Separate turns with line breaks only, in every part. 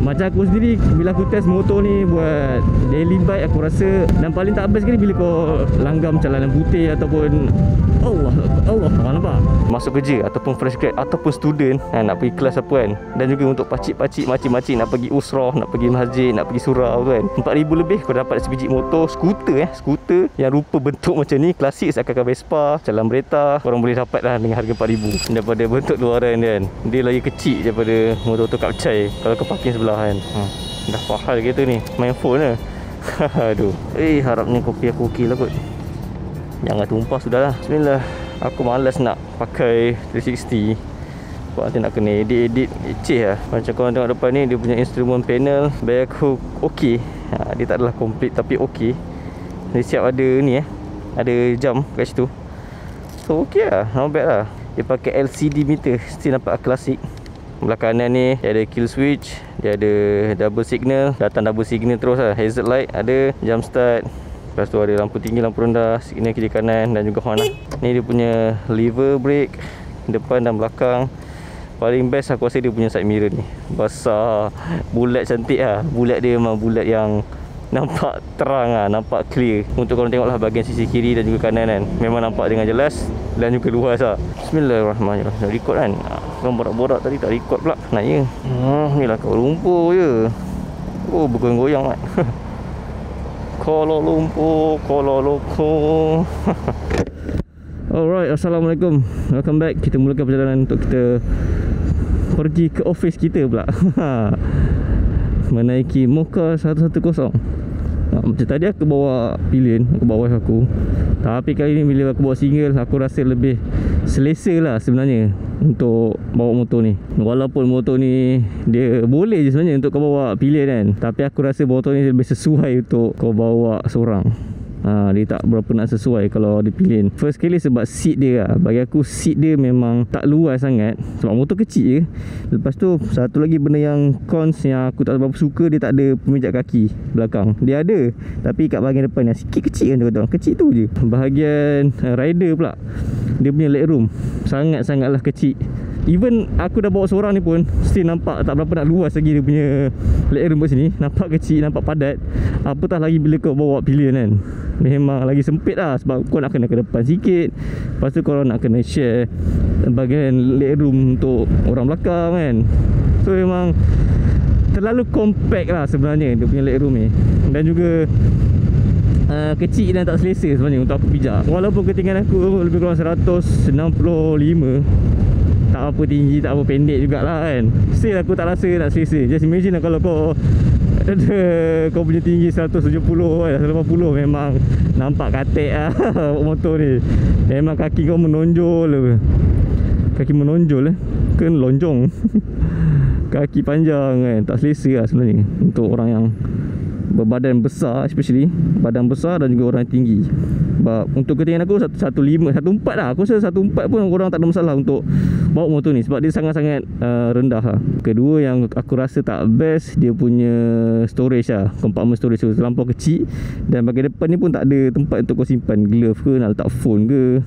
Macam aku sendiri, bila aku test motor ni buat daily bike, aku rasa dan paling tak best sekali bila kau langgam jalanan putih ataupun Allah nampak masuk kerja ataupun fresh grad ataupun student nak pergi kelas apa kan. Dan juga untuk pakcik-pakcik, makcik-makcik nak pergi usrah, nak pergi masjid, nak pergi surau kan, 4,000 lebih kau dapat sebiji motor skuter skuter yang rupa bentuk macam ni, klasik seakan-akan Vespa, jalan bereta, korang boleh dapat lah dengan harga 4,000 daripada bentuk luaran kan. Dia lagi kecil daripada motor Kapcai kalau kau parking sebelah kan. Dah fahal kereta ni, main phone lah. Aduh, harapnya kopi aku okey lah kot. Jangan tumpah sudah lah. Bismillah. Aku malas nak pakai 360 sebab nanti nak kena edit eceh lah. Macam korang tengok depan ni, dia punya instrument panel bagi aku okey. Dia tak adalah complete tapi okey. Dia siap ada ni ada jam kat situ. So okey lah, not bad lah. Dia pakai LCD meter, still nampak klasik. Belah kanan ni dia ada kill switch, dia ada double signal, datang double signal terus lah. Hazard light ada, jump start. Lepas tu ada lampu tinggi, lampu rendah, signal kiri kanan dan juga horn lah. Ni dia punya lever brake depan dan belakang. Paling best aku rasa dia punya side mirror ni. Besar, bulat cantik lah. Bulat dia memang bulat yang nampak terang lah, nampak clear. Untuk korang tengok lah bahagian sisi kiri dan juga kanan kan, memang nampak dengan jelas dan juga luas lah. Bismillahirrahmanirrahim. Nak record kan? Korang borak-borak tadi tak record pula. Nak ya? Ni lah kau lumpur je. Oh, bergoyang-goyang kan. Kuala Lumpur. Alright, Assalamualaikum. Welcome back. Kita mulakan perjalanan untuk kita pergi ke office kita pula. Menaiki Mocha 110. Macam tadi aku bawa pilihan, aku bawa wife aku. Tapi kali ni bila aku bawa single, aku rasa lebih selesa lah sebenarnya untuk bawa motor ni. Walaupun motor ni dia boleh je sebenarnya untuk kau bawa pilihan kan, tapi aku rasa motor ni lebih sesuai untuk kau bawa seorang. Dia tak berapa nak sesuai kalau dipilih. First kali sebab seat dia lah. Bagi aku seat dia memang tak luas sangat sebab motor kecil je. Lepas tu satu lagi benda yang cons yang aku tak berapa suka, dia tak ada pemijat kaki belakang. Dia ada tapi kat bahagian depan yang sikit kecil kan, tu kecil tu je. Bahagian rider pula, dia punya legroom sangat-sangatlah kecil. Even aku dah bawa seorang ni pun still nampak tak berapa nak luas lagi dia punya legroom kat sini. Nampak kecil, nampak padat. Apatah lagi bila kau bawa pilihan kan, memang lagi sempit lah sebab kau nak kena ke depan sikit. Lepas tu kau nak kena share bahagian legroom untuk orang belakang kan. So memang terlalu compact lah sebenarnya dia punya legroom ni. Dan juga kecil dan tak selesa sebenarnya untuk aku pijak. Walaupun ketinggian aku lebih kurang 165, tak apa tinggi, tak apa pendek jugalah kan, still aku tak rasa nak selesa. Just imagine lah kalau kau punya tinggi 170 kan, 180, memang nampak katek lah motor ni. Memang kaki kau menonjol lah. Kaki menonjol ke lonjong. Kaki panjang kan, tak selesa lah sebenarnya untuk orang yang berbadan besar, especially badan besar dan juga orang tinggi. Sebab untuk ketinggian aku 1.5, 1.4 lah. Aku rasa 1.4 pun orang tak ada masalah untuk bawa motor ni sebab dia sangat-sangat rendah lah. Kedua yang aku rasa tak best, dia punya storage lah. Compartment storage tu terlampau kecil. Dan bahagian depan ni pun tak ada tempat untuk kau simpan glove ke, nak letak phone ke.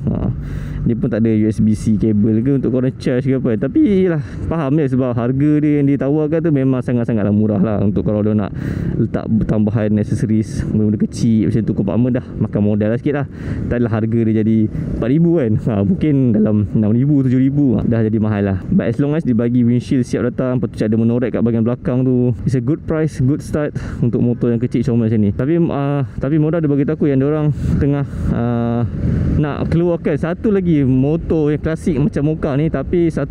Dia pun tak ada USB-C kabel ke untuk korang charge ke apa. Tapi lah, faham je sebab harga dia yang ditawarkan tu memang sangat-sangatlah murah lah. Untuk kalau dia nak letak tambahan accessories benda-benda kecil macam tu, compartment dah makan modal lah sikit lah. Tak adalah harga dia jadi 4,000 kan. Mungkin dalam 6,000, 7,000 dah jadi mahal lah. But as long as dia bagi windshield siap datang, lepas tu ada menorek kat bahagian belakang tu, it's a good price, good start untuk motor yang kecil comel macam ni. Tapi modal dia bagi aku yang diorang tengah nak keluarkan satu lagi motor yang klasik macam Mocha ni, tapi 150.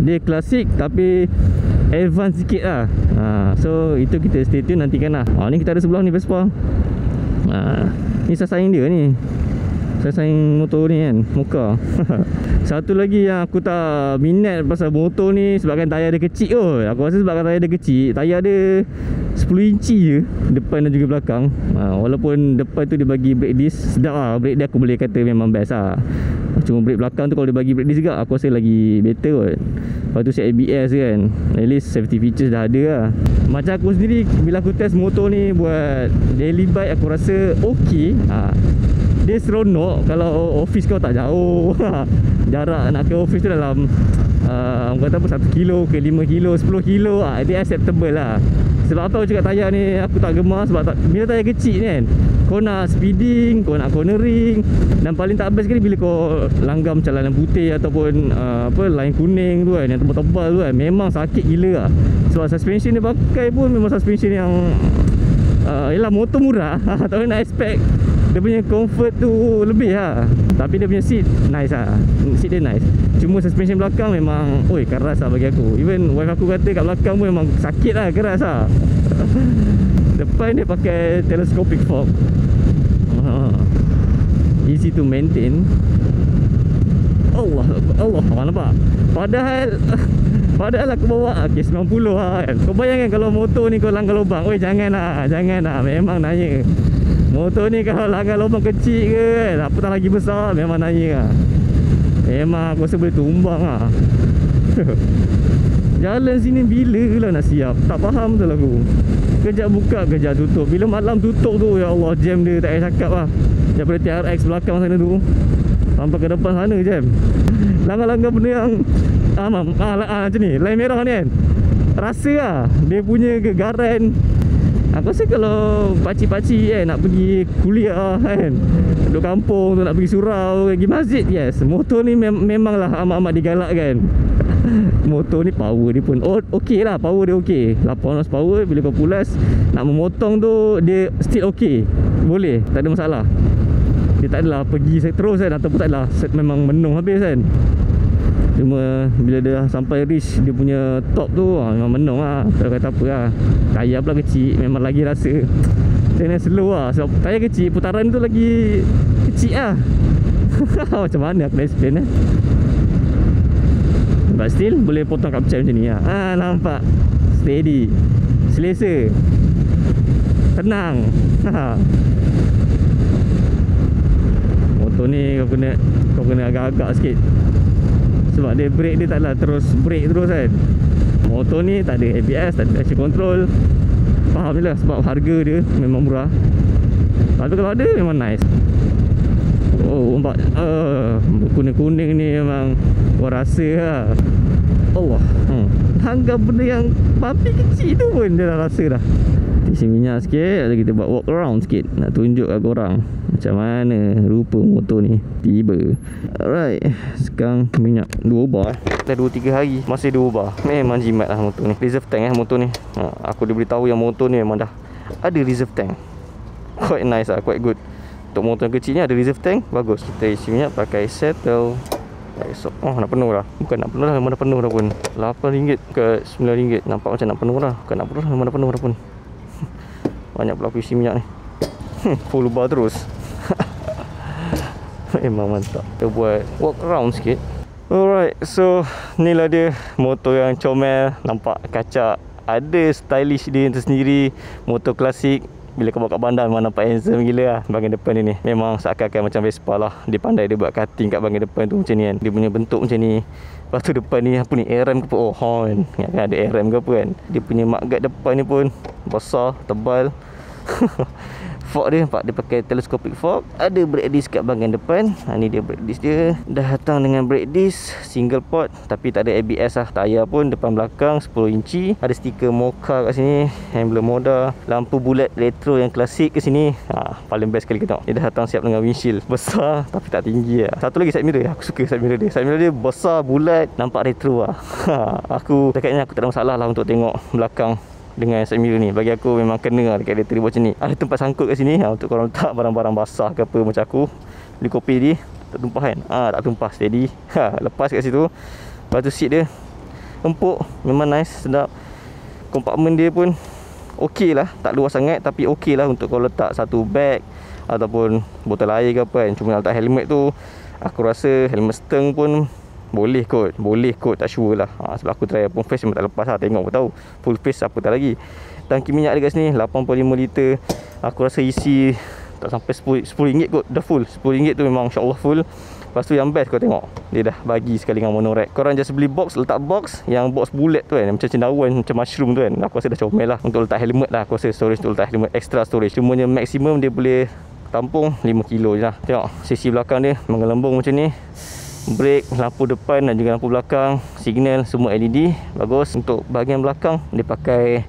Dia klasik tapi advance sikit lah. So itu kita stay tune, nantikan lah. Ni kita ada sebelah ni Vespa. Ni sasaing dia ni, sasaing motor ni kan, Mocha. Satu lagi yang aku tak minat pasal motor ni sebabkan tayar dia kecil kot. Aku rasa sebabkan tayar dia kecil, tayar dia 10 inci je depan dan juga belakang. Walaupun depan tu dia bagi brake disc, sedap lah. Brake dia aku boleh kata memang best lah. Cuma brake belakang tu kalau dia bagi brake disc juga, aku rasa lagi better kot. Lepas tu set ABS kan, at least safety features dah ada lah. Macam aku sendiri bila aku test motor ni buat daily bike, aku rasa okey. Dia seronok kalau office kau tak jauh. Jarak nak ke office tu dalam Orang kata apa, 1 kilo ke 5 kilo 10 kilo dia acceptable lah. Sebab apa aku cakap tayar ni aku tak gemar, sebab bila tayar kecil ni kan, kau nak speeding, kau nak cornering, dan paling tak best sekali bila kau langgam macam line putih ataupun line kuning tu kan, yang tebal-tebal tu kan, memang sakit gila lah. Sebab suspension dia pakai pun memang suspension yang yelah motor murah tapi nak expect dia punya comfort tu lebih lah. Tapi dia punya seat nice lah, seat dia nice. Cuma suspension belakang memang keras lah bagi aku. Even wife aku kata kat belakang pun memang sakit lah, keras lah. Depan dia pakai telescopic fork, easy to maintain. Allah nampak. Padahal aku bawa 90 lah kan. Kau bayangkan kalau motor ni kau langgar lubang, jangan lah, memang nanya. Motor ni kalau langgar lubang kecil ke kan, apatah lagi besar, memang nanya lah. Memang aku rasa boleh tumbang lah. Jalan sini bila lah nak siap, tak faham betul aku. Kejap buka, kejap tutup. Bila malam tutup tu, ya Allah, jam dia tak payah cakap lah. Daripada TRX belakang sana tu sampai ke depan sana jam. Langgar-langgar benda yang macam ni, line merah ni kan, rasa lah dia punya gegaran. Aku rasa kalau pakcik-pakcik kan nak pergi kuliah kan, duduk kampung tu, nak pergi surau, pergi masjid, yes, motor ni memanglah amat-amat digalakkan. Motor ni power dia pun okey lah, power dia okey, 800 power. Bila kau pulas nak memotong tu, dia still okey, boleh, tak ada masalah. Dia tak adalah pergi terus kan, ataupun tak adalah memang menung habis kan. Cuma bila dia sampai reach dia punya top tu, memang menung lah. Tak kata apa lah, tayar pula kecil, memang lagi rasa kena slow lah. Sebab tayar kecil, putaran tu lagi kecil lah. Macam mana aku nak explain But still boleh potong kapcai macam ni lah. Nampak steady, selesa, tenang. Motor ni kau kena agak-agak sikit, sebab dia brake dia taklah terus brake terus kan. Motor ni tak ada ABS, tak ada traction control. Faham je lah, sebab harga dia memang murah. Tapi kalau ada memang nice. Nampak kuning-kuning ni memang kau rasa lah. Allah, hanggap benda yang babi kecil tu pun dia dah rasa dah. Isi minyak sikit, kita buat walk around sikit, nak tunjuk kat korang macam mana rupa motor ni tiba. Alright, sekarang minyak 2 bar dah 2-3 hari masih 2 bar. Memang jimat lah motor ni. Reserve tank motor ni. Aku diberitahu yang motor ni memang dah ada reserve tank. Quite nice lah, quite good. Untuk motor yang kecil ni ada reserve tank, bagus. Kita isi minyak pakai settle. Esok nak penuh dah. Bukan nak penuh dah, memang dah penuh dah pun. RM8 ke RM9. Nampak macam nak penuh dah. Bukan nak penuh dah, memang dah penuh dah pun. Banyak pula aku isi minyak ni. Full bar terus. Memang mantap. Kita buat walk around sikit. Alright, so ni lah dia motor yang comel. Nampak kacak, ada stylish dia tersendiri. Motor klasik. Bila kau bawa kat bandar memang nampak handsome gila lah. Bahagian depan dia ni memang seakan-akan macam Vespa lah. Dia pandai dia buat cutting kat bahagian depan tu macam ni kan. Dia punya bentuk macam ni. Lepas tu depan ni apa ni, ARM ke apa? Horn. Ingat kan ada ARM ke apa kan. Dia punya mudguard depan ni pun besar, tebal. Fork dia nampak dia pakai telescopic fork. Ada brake disc kat bahagian depan. Ni dia brake disc dia. Dah datang dengan brake disc single port, tapi tak ada ABS lah. Tayar pun depan belakang 10 inci. Ada stiker Mocha kat sini, emblem Moda. Lampu bulat retro yang klasik ke sini. Paling best sekali kita tengok. Dia dah datang siap dengan windshield besar tapi tak tinggi lah. Satu lagi side mirror. Aku suka side mirror dia. Side mirror dia besar, bulat, nampak retro lah. Aku dekatnya aku tak ada masalah lah untuk tengok belakang dengan side mirror ni. Bagi aku memang kena lah dekat dia macam ni. Ada tempat sangkut kat sini untuk korang letak barang-barang basah ke apa macam aku. Beli kopi ni tak tumpah kan. Tak tumpah, steady. Lepas kat situ. Lepas tu seat dia empuk, memang nice, sedap. Kompartmen dia pun okey lah, tak luas sangat tapi okey lah untuk kau letak satu bag ataupun botol air ke apa kan. Cuma nak letak helmet tu, aku rasa helmet steng pun boleh kot, tak sure lah. Sebab aku try pun face memang tak lepas lah. Tengok pun tahu full face apa tak lagi. Tangki minyak dekat sini 85 liter. Aku rasa isi tak sampai RM10 kot dah full. RM10 tu memang insyaAllah full. Lepas tu yang best kau tengok, dia dah bagi sekali dengan monorack. Korang just beli box, letak box yang box bulat tu kan, macam cendawan, macam mushroom tu kan. Aku rasa dah comel lah untuk letak helmet lah. Aku rasa storage untuk letak helmet, extra storage. Cumanya maksimum dia boleh tampung 5 kilo je lah. Tengok sisi belakang dia menggelembung macam ni. brake, lampu depan dan juga lampu belakang, signal semua LED. Bagus. Untuk bahagian belakang dia pakai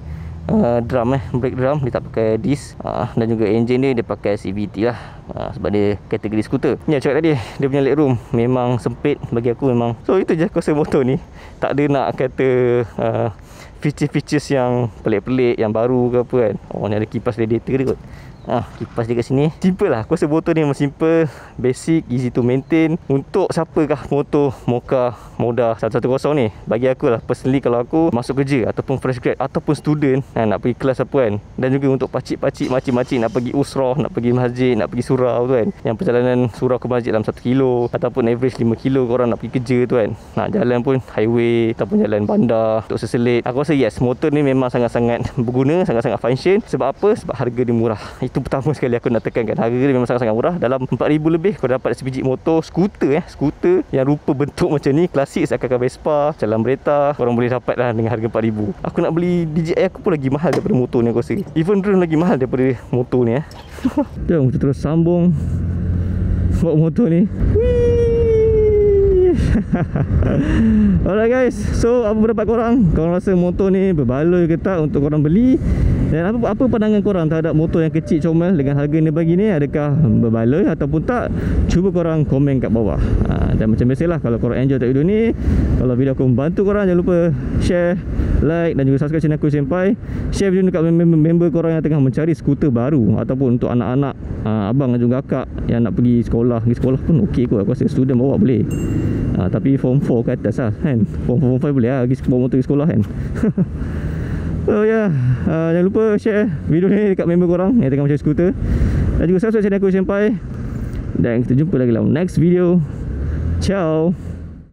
drum brake drum, dia tak pakai disc. Dan juga engine dia pakai CVT lah, sebab dia kategori skuter. Ni cakap tadi, dia punya legroom memang sempit bagi aku memang. So itu je aku rasa motor ni tak ada nak kata feature-features yang pelik-pelik, yang baru ke apa kan. Oh, ni ada kipas radiator dia kot. Kipas dia kat sini. Simple lah. Aku rasa motor ni memang simple, basic, easy to maintain. Untuk siapakah motor Mocha Moda 110 ni, bagi aku lah personally, kalau aku masuk kerja ataupun fresh grad ataupun student nak pergi kelas apa kan, dan juga untuk pakcik-pakcik, makcik-makcik nak pergi usrah, nak pergi masjid, nak pergi surau tu kan, yang perjalanan surau ke masjid dalam 1 kilo ataupun average 5 kilo korang nak pergi kerja tu kan, nak jalan pun highway ataupun jalan bandar untuk seselit, aku rasa yes, motor ni memang sangat-sangat berguna, sangat-sangat function. Sebab apa? Sebab harga dia murah. Itu pertama sekali aku nak tekankan, harga dia memang sangat-sangat murah. Dalam 4,000 lebih kau dapat sebiji motor skuter skuter yang rupa bentuk macam ni, klasik seakan-akan Vespa, jalan bereta, korang boleh dapat lah dengan harga 4,000. Aku nak beli DJI aku pun lagi mahal daripada motor ni aku rasa. Even drone lagi mahal daripada motor ni Jom kita terus sambung bawa motor ni. Alright guys, so apa pendapat korang? Korang rasa motor ni berbaloi ke tak untuk korang beli? Dan apa pandangan korang terhadap motor yang kecil comel dengan harga ni bagi ni? Adakah berbaloi ataupun tak? Cuba korang komen kat bawah. Dan macam biasalah, kalau korang enjoy video ni, kalau video aku membantu korang, jangan lupa share, like dan juga subscribe channel aku Senpai. Share video ni dekat member korang yang tengah mencari skuter baru, ataupun untuk anak-anak, abang dan juga akak yang nak pergi sekolah. Pergi sekolah pun okey kot, aku rasa student bawa boleh. Tapi form 4 ke atas lah kan, form 5 boleh lah pergi bawa motor pergi sekolah kan. So jangan lupa share video ni dekat member korang yang tengah mencari skuter, dan juga subscribe channel aku Senpai. Dan kita jumpa lagi dalam next video. Ciao.